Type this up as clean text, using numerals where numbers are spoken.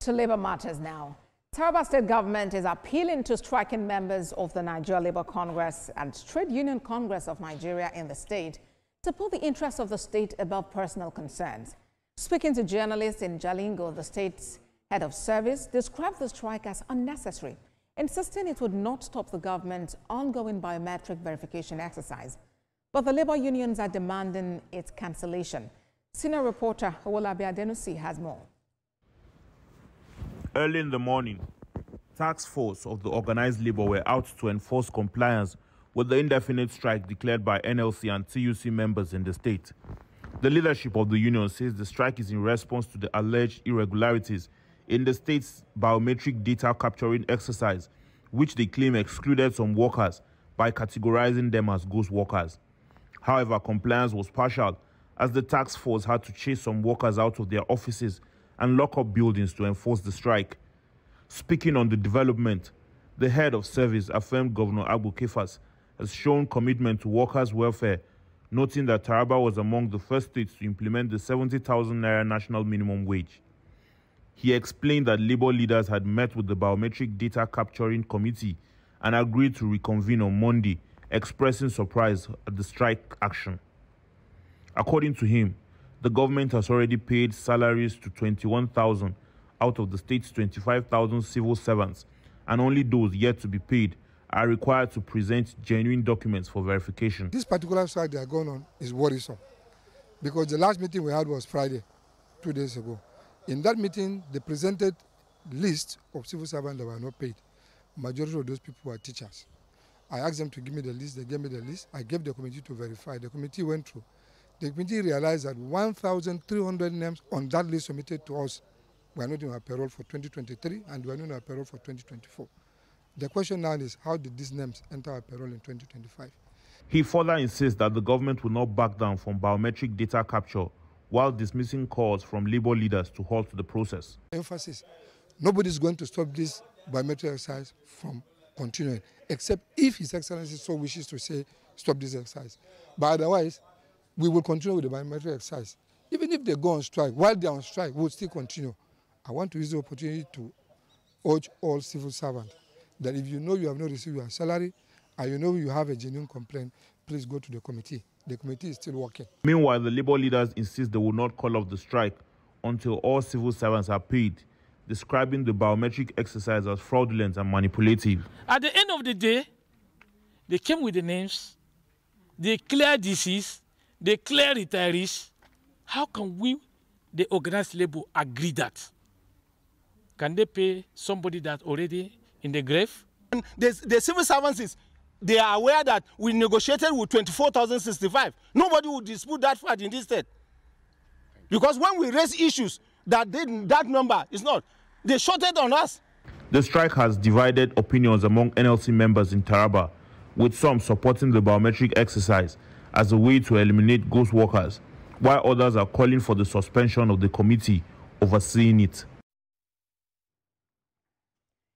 To labor matters now. Taraba State government is appealing to striking members of the Nigeria Labour Congress and Trade Union Congress of Nigeria in the state to put the interests of the state above personal concerns. Speaking to journalists in Jalingo, the state's head of service described the strike as unnecessary, insisting it would not stop the government's ongoing biometric verification exercise. But the labor unions are demanding its cancellation. Senior reporter Owolabi Adenusi has more. Early in the morning, task force of the organized labor were out to enforce compliance with the indefinite strike declared by NLC and TUC members in the state. The leadership of the union says the strike is in response to the alleged irregularities in the state's biometric data capturing exercise, which they claim excluded some workers by categorizing them as ghost workers. However, compliance was partial as the task force had to chase some workers out of their offices and lock up buildings to enforce the strike. Speaking on the development, the head of service affirmed Governor Abu Kefas has shown commitment to workers' welfare, noting that Taraba was among the first states to implement the 70,000 naira national minimum wage. He explained that labor leaders had met with the biometric data capturing committee and agreed to reconvene on Monday, expressing surprise at the strike action. According to him, the government has already paid salaries to 21,000 out of the state's 25,000 civil servants, and only those yet to be paid are required to present genuine documents for verification. This particular strike that are going on is worrisome because the last meeting we had was Friday, 2 days ago. In that meeting, they presented list of civil servants that were not paid. Majority of those people were teachers. I asked them to give me the list. They gave me the list. I gave the committee to verify. The committee went through. The committee realized that 1,300 names on that list submitted to us were not in our payroll for 2023 and were not in our payroll for 2024. The question now is, how did these names enter our payroll in 2025? He further insists that the government will not back down from biometric data capture while dismissing calls from labor leaders to halt the process. Emphasis, nobody is going to stop this biometric exercise from continuing, except if His Excellency so wishes to say, stop this exercise. But otherwise, we will continue with the biometric exercise. Even if they go on strike, while they are on strike, we'll still continue. I want to use the opportunity to urge all civil servants that if you know you have not received your salary and you know you have a genuine complaint, please go to the committee. The committee is still working. Meanwhile, the labor leaders insist they will not call off the strike until all civil servants are paid, describing the biometric exercise as fraudulent and manipulative. At the end of the day, they came with the names, they clear disease, they clear retirees. How can we, the organized labor, agree that? Can they pay somebody that's already in the grave? And the civil servants, they are aware that we negotiated with 24,065. Nobody would dispute that fact in this state. Because when we raise issues, that number is not. They shorted on us. The strike has divided opinions among NLC members in Taraba, with some supporting the biometric exercise as a way to eliminate ghost workers, while others are calling for the suspension of the committee overseeing it.